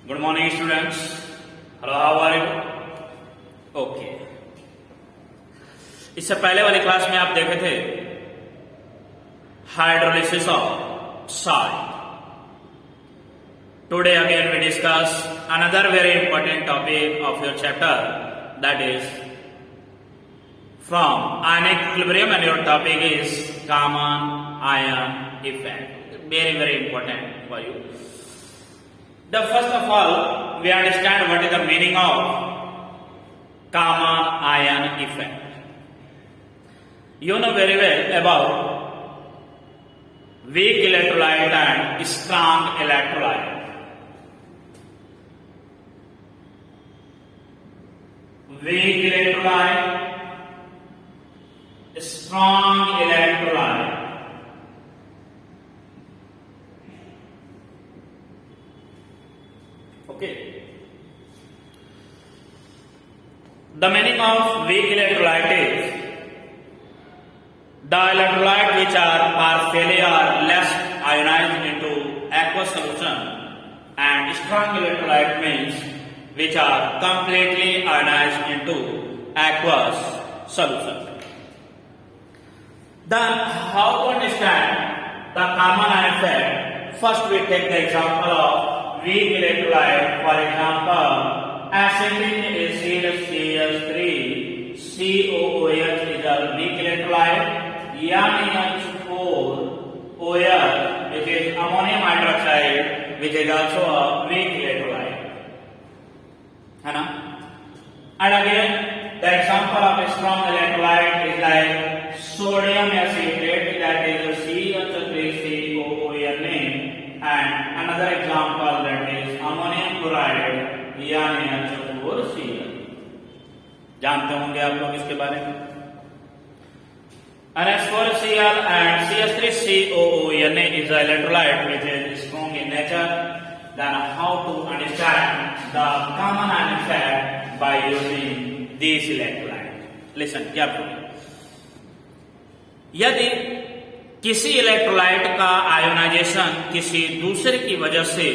Good morning students. Hello, how are you? Okay. इससे पहले वाली क्लास में आप देखे थे hydrolysis of soil. Today again we discuss another very important topic of your chapter, that is from ionic equilibrium, and your topic is common ion effect. Very important for you. The first of all, we understand what is the meaning of common ion effect. You know very well about weak electrolyte and strong electrolyte. Weak electrolyte, strong electrolyte. Okay. The meaning of weak electrolyte is the electrolyte which are partially or less ionized into aqueous solution, and strong electrolyte means which are completely ionized into aqueous solution. Then how to understand the common ion effect? First we take the example of weak electrolyte. For example, acetic acid CH3COOH is a weak electrolyte. NH4OH, which is ammonium hydroxide, which is also a weak electrolyte. है ना? And again, the example of a strong electrolyte is like sodium acetate, that is CH3COONA, and another example that is ammonium chloride, NaCl. जानते होंगे आप लोग इसके बारे में. NH4Cl and CH3COONA is an electrolyte which is strong in nature. Then how to understand the common ion effect by using these electrolytes? Listen carefully. यदि किसी electrolyte का आयोनाइजेशन किसी दूसरे की वजह से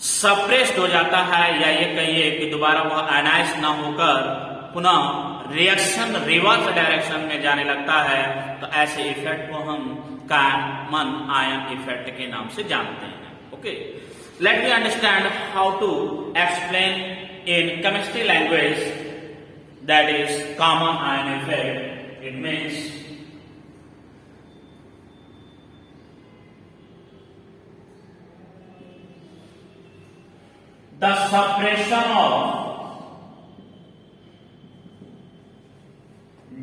सप्रेस्ड हो जाता है, या ये कहिए कि दोबारा वह आयनाइज न होकर पुनः रिएक्शन रिवर्स डायरेक्शन में जाने लगता है, तो ऐसे इफेक्ट को हम कॉमन आयन इफेक्ट के नाम से जानते हैं. Okay, let me understand how to explain in chemistry language that is common ion effect. It means the suppression of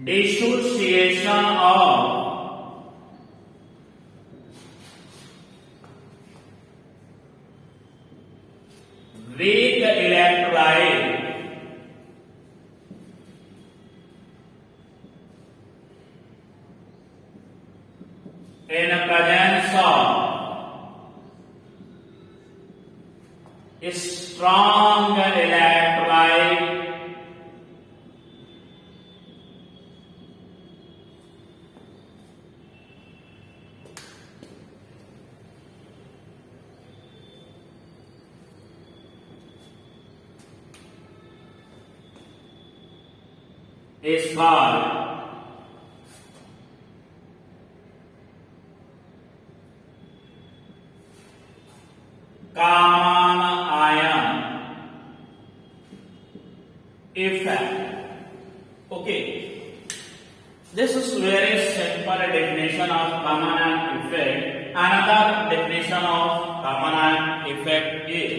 dissociation of weak electrolyte in presence of strong electrolyte is called common ion effect. Okay, this is very simple definition of common ion effect. Another definition of common ion effect is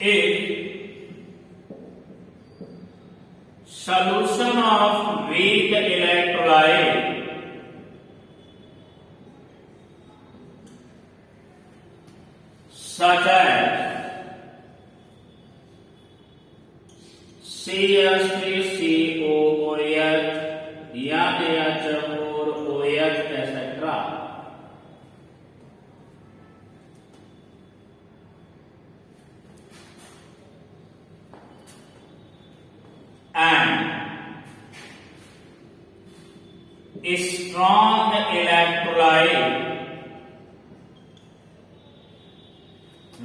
if solution of weak electrolyte such as CH3COOH, NaCl, etc. and strong electrolyte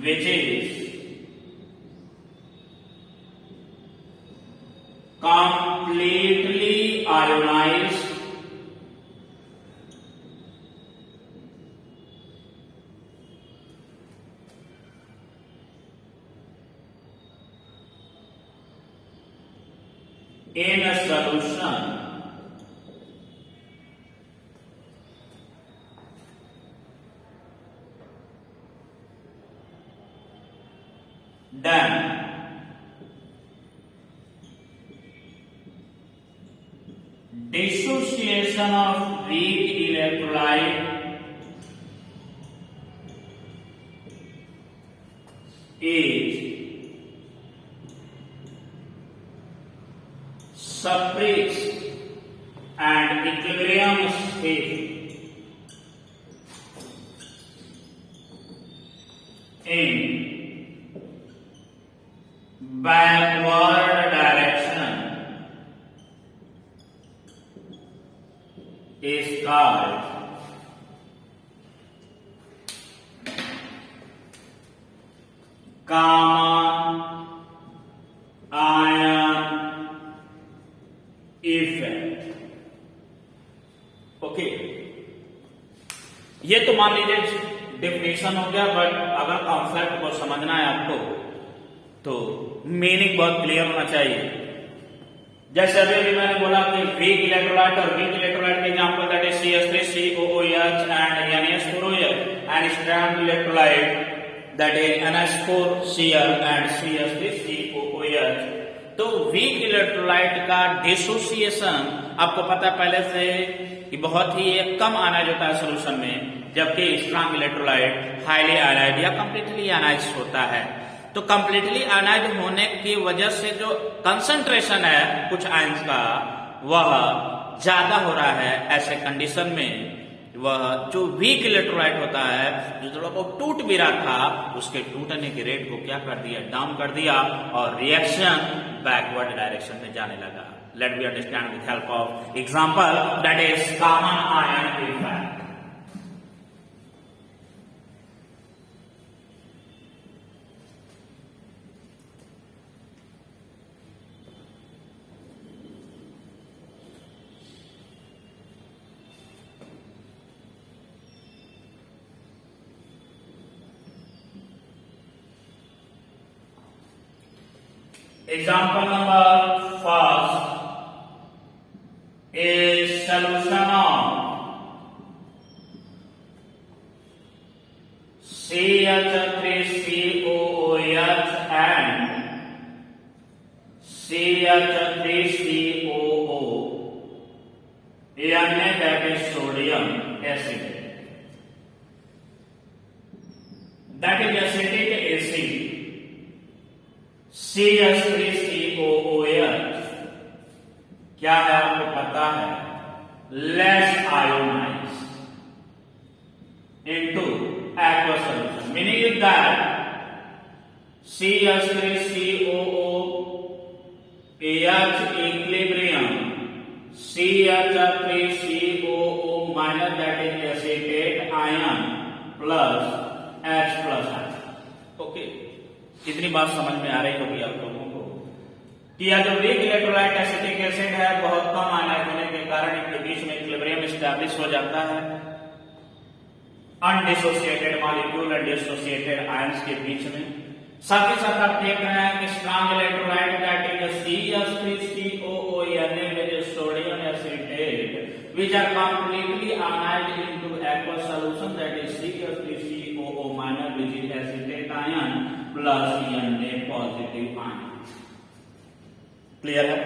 which is completely ionized in a solution then dissociation of weak electrolyte is suppressed and equilibrium state in backward direction is called common ion effect. Okay, ये तो मान लीजिए definition हो गया, but अगर concept को समझना है आपको तो मीनिंग बहुत क्लियर होना चाहिए। जैसे अभी भी मैंने बोला कि वीक इलेक्ट्रोलाइट और वीक इलेक्ट्रोलाइट के example that is CH3COOH and NaCO4OH and strong electrolyte that is NH4Cl and CH3COOH। तो वीक इलेक्ट्रोलाइट का डिसोसिएशन आपको पता है पहले से कि बहुत ही कम आयनाइज होता है सोल्यूशन में, जबकि स्ट्रॉन्ग इलेक्ट्रोलाइट हाईली आयनाइज या कंप्लीटली आयनाइज होता है। तो कंप्लीटली आयनाइज होने की वजह से जो कंसंट्रेशन है कुछ आयंस का वह ज्यादा हो रहा है। ऐसे कंडीशन में वह जो वीक इलेक्ट्रोलाइट होता है, जो थोड़ा बहुत टूट भी रहा था, उसके टूटने के रेट को क्या कर दिया, डाउन कर दिया और रिएक्शन बैकवर्ड डायरेक्शन में जाने लगा। Late me understand with help of example that is common ion effect. Example number first is solution of CH3COOH and CH3COO, that is sodium acid, that is acetic acid CH3COOH क्या है आपको पता है, less ionise into aqueous solution, meaning is that CH3COOH equilibrium CH3COO minus that is acetate ion plus H plus ion। Okay, इतनी बात समझ में आ रही होगी आप लोगों को कि यह जो वीक इलेक्ट्रोलाइट एसिटिक एसिड है बहुत कम आयनाइज होने के कारण इनके बीच में इक्विलिब्रियम एस्टैब्लिश हो जाता है। अनडिसोसिएटेड मॉलिक्यूल और डिसोसिएटेड आयंस के बीच में। साथ ही साथ आप देख रहे हैं कि strong electrolyte that is CH3COOH with sodium acetate which are completely ionized into aqueous solution that is CH3COO minus which is acetate ion plus Na positive ion। Clear है?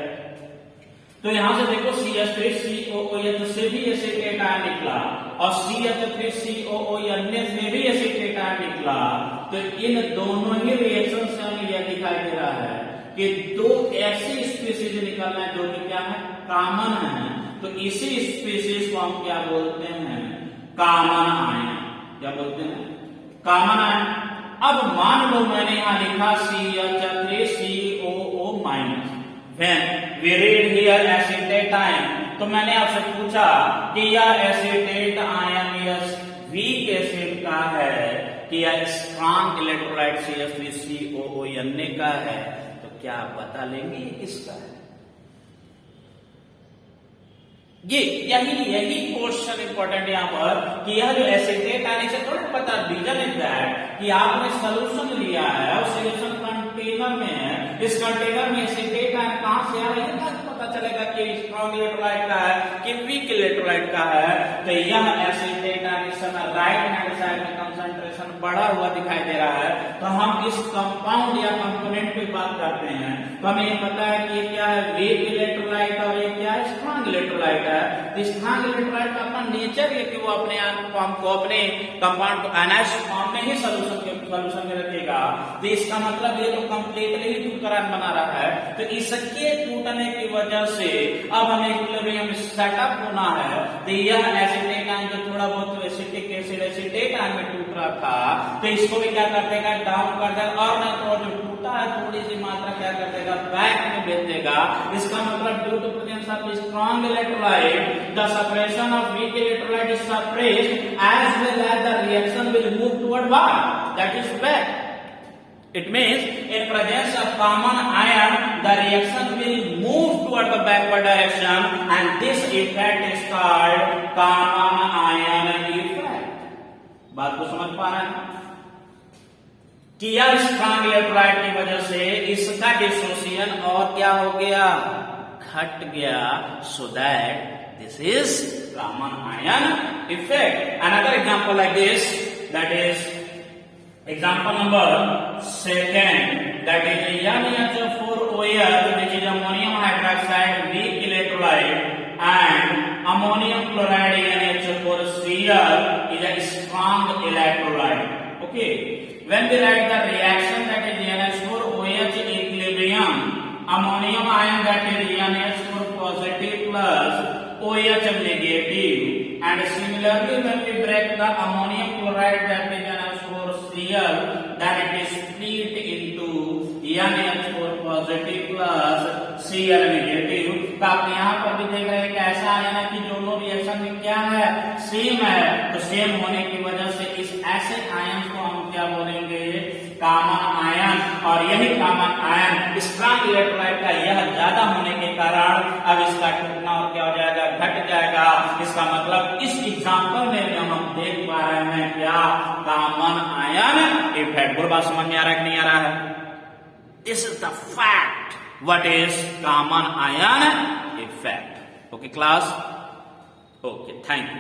तो यहां से देखो CH3COOH से भी एसिटेट आयन निकला और CH3COOH से भी एसिटेट आयन निकला। तो इन दोनों ही रिएक्शन से हमें यह दिखाई दे रहा है कि दो ऐसी स्पीसीज निकलना है जो कि क्या है, कॉमन है। तो इसी स्पीसीज को हम क्या बोलते हैं, कॉमन आयन। क्या बोलते हैं, कॉमन आयन। अब मान लो मैंने यहां लिखा CH3COO minus, when we read here acetate ion तो मैंने आपसे पूछा कि यह एसिटेट आयन या वीक एसिड का है कि यह स्ट्रॉन्ग इलेक्ट्रोलाइट CH3COO का है, तो क्या आप बता लेंगे ये किसका है? ये यही क्वेश्चन इंपॉर्टेंट यहाँ पर कि यह जो एसिटेट आने से थोड़ा पता, रीजन इज दैट कि आपने सोल्यूशन लिया है और सोल्यूशन कंटेनर में है, इस कंटेनर में एसिटेट आयन कहां से आ रहा है ये पता चलेगा कि स्ट्रॉन्ग इलेक्ट्रोलाइट का है कि वीक इलेक्ट्रोलाइट का है। तो यह एसिटेट आयन इस समय राइट हैंड साइड में कंसंट्रेशन बढ़ा हुआ दिखाई दे रहा है, तो हम इस कंपाउंड या कंपोनेंट पे बात करते हैं तो हमें ये पता है कि ये क्या है, वीक इलेक्ट्रोलाइट और ये क्या है, स्ट्रॉन्ग इलेक्ट्रोलाइट है। स्ट्रॉन्ग इलेक्ट्रोलाइट का अपना नेचर है कि वो अपने अपने कंपाउंड को आयनाइज्ड फॉर्म में ही सॉल्यूशन में रखेगा, तो इसका मतलब ये तो कंप्लीटली ही टूटकर बना रहा है। तो इसके टूटने की वजह से अब हमें इक्विलिब्रियम सेटअप होना है। तो यह एसिटेट आयन जो थोड़ा बहुत एसिटिक एसिड एसिटेट आयन में टूट रहा था, तो इसको भी क्या कर देगा, डाउन कर देगा, और नहीं तो जो टूटा है थोड़ी सी मात्रा क्या कर देगा, बैक में भेज देगा। इसका मतलब due to presence of strong electrolyte the separation of weak electrolyte is suppressed as well as the reaction will move toward what, that is back. It means in presence of common ion, the reaction will move toward the backward direction, and this effect is called common ion effect. बात को समझ पा रहे हैं कि यह strong electrolyte की वजह से इसका डिसोसिएशन और क्या हो गया, घट गया, so that this is common ion effect. Another example like this, that is example number 2, that is NaCO4OH, which is ammonium hydroxide weak electrolyte, and ammonium chloride NaCO4Cl is a strong electrolyte. Okay, when we write the reaction, that is NaCO4OH equilibrium, ammonium ion, that is NaCO4 positive plus OH negative, and similarly when we break the ammonium chloride, that is NaCO4Cl, then it is split into NaCO4 positive plus Cl negative। तो आप यहाँ पर भी देख रहे हैं कि ऐसा आया ना कि दोनों रिएक्शन में क्या है, सेम है, तो सेम होने की वजह से इस ऐसे आयन को हम क्या बोलेंगे, कॉमन आयन। और यही कॉमन आयन स्ट्रॉन्ग इलेक्ट्रोलाइट का यह ज्यादा होने के कारण अब इसका टूटना और क्या हो जाएगा, घट जाएगा। इसका मतलब इस एग्जांपल में भी हम देख पा रहे हैं क्या, कॉमन आयन इफेक्ट। पूरी बात समझ में आ रहा है कि नहीं आ रहा है? This is the fact what is common ion effect. Okay class, okay, thank you.